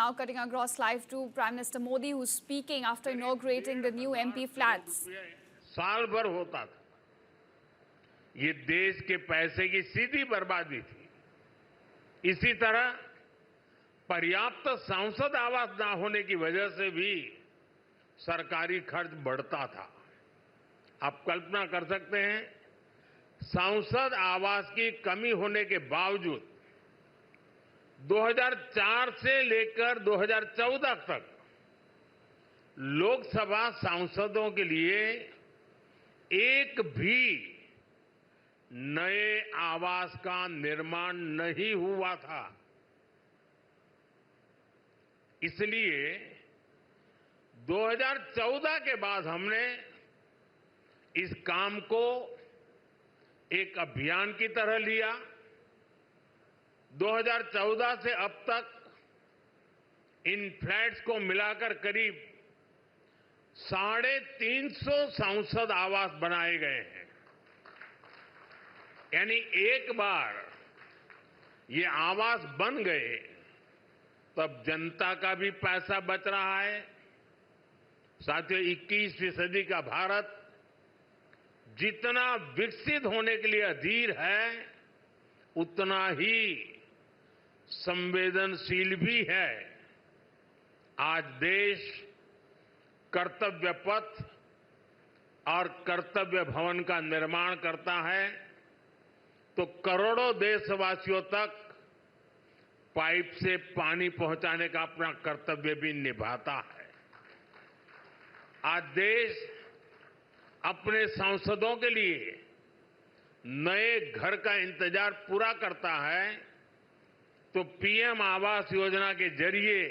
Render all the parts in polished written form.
now cutting across live to Prime Minister Modi, who's speaking after inaugurating the new MP flats. साल भर होता था, ये देश के पैसे की सीधी बर्बादी थी। इसी तरह पर्याप्त सांसद आवास न होने की वजह से भी सरकारी खर्च बढ़ता था। आप कल्पना कर सकते हैं, सांसद आवास की कमी होने के बावजूद 2004 से लेकर 2014 तक लोकसभा सांसदों के लिए एक भी नए आवास का निर्माण नहीं हुआ था। इसलिए 2014 के बाद हमने इस काम को एक अभियान की तरह लिया। 2014 से अब तक इन फ्लैट्स को मिलाकर करीब 350 सांसद आवास बनाए गए हैं। यानी एक बार ये आवास बन गए तब जनता का भी पैसा बच रहा है। साथियों, 21वीं सदी का भारत जितना विकसित होने के लिए अधीर है, उतना ही संवेदनशील भी है। आज देश कर्तव्य पथ और कर्तव्य भवन का निर्माण करता है तो करोड़ों देशवासियों तक पाइप से पानी पहुंचाने का अपना कर्तव्य भी निभाता है। आज देश अपने सांसदों के लिए नए घर का इंतजार पूरा करता है तो पीएम आवास योजना के जरिए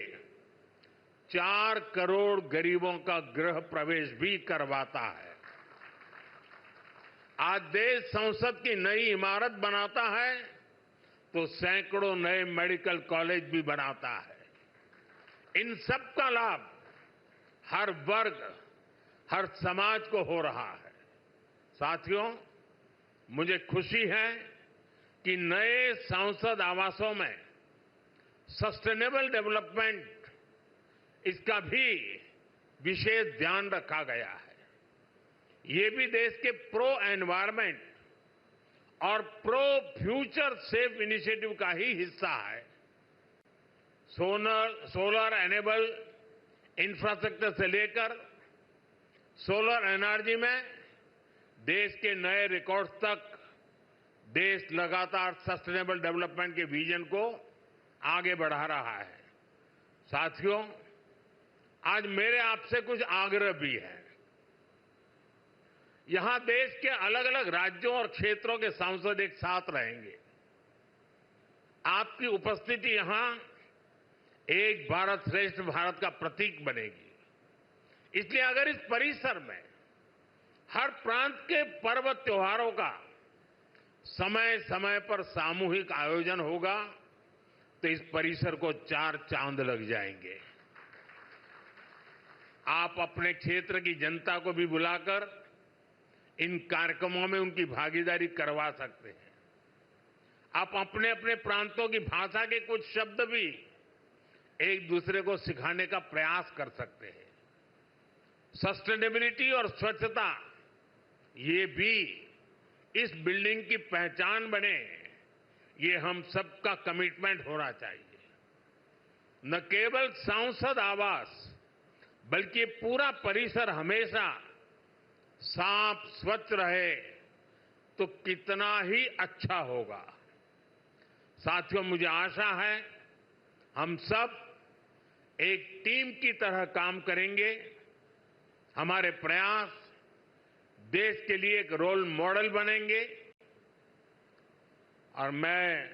4 करोड़ गरीबों का गृह प्रवेश भी करवाता है। आज देश संसद की नई इमारत बनाता है तो सैकड़ों नए मेडिकल कॉलेज भी बनाता है। इन सब का लाभ हर वर्ग, हर समाज को हो रहा है। साथियों, मुझे खुशी है कि नए सांसद आवासों में सस्टेनेबल डेवलपमेंट, इसका भी विशेष ध्यान रखा गया है। ये भी देश के प्रो एनवायरमेंट और प्रो फ्यूचर सेफ इनिशिएटिव का ही हिस्सा है। सोलर एनेबल इंफ्रास्ट्रक्चर से लेकर सोलर एनर्जी में देश के नए रिकॉर्ड्स तक देश लगातार सस्टेनेबल डेवलपमेंट के विजन को आगे बढ़ा रहा है। साथियों, आज मेरे आपसे कुछ आग्रह भी है। यहां देश के अलग अलग राज्यों और क्षेत्रों के सांसद एक साथ रहेंगे। आपकी उपस्थिति यहां एक भारत श्रेष्ठ भारत का प्रतीक बनेगी। इसलिए अगर इस परिसर में हर प्रांत के पर्व त्योहारों का समय समय पर सामूहिक आयोजन होगा तो इस परिसर को 4 चांद लग जाएंगे। आप अपने क्षेत्र की जनता को भी बुलाकर इन कार्यक्रमों में उनकी भागीदारी करवा सकते हैं। आप अपने अपने प्रांतों की भाषा के कुछ शब्द भी एक दूसरे को सिखाने का प्रयास कर सकते हैं। सस्टेनेबिलिटी और स्वच्छता, ये भी इस बिल्डिंग की पहचान बने, ये हम सबका कमिटमेंट होना चाहिए। न केवल सांसद आवास बल्कि पूरा परिसर हमेशा साफ स्वच्छ रहे तो कितना ही अच्छा होगा। साथियों, मुझे आशा है हम सब एक टीम की तरह काम करेंगे। हमारे प्रयास देश के लिए एक रोल मॉडल बनेंगे और मैं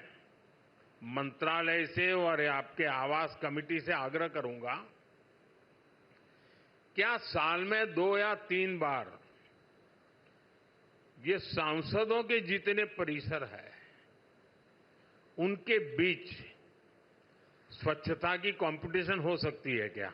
मंत्रालय से और आपके आवास कमेटी से आग्रह करूंगा, क्या साल में 2 या 3 बार ये सांसदों के जितने परिसर है उनके बीच स्वच्छता की कंपटीशन हो सकती है क्या?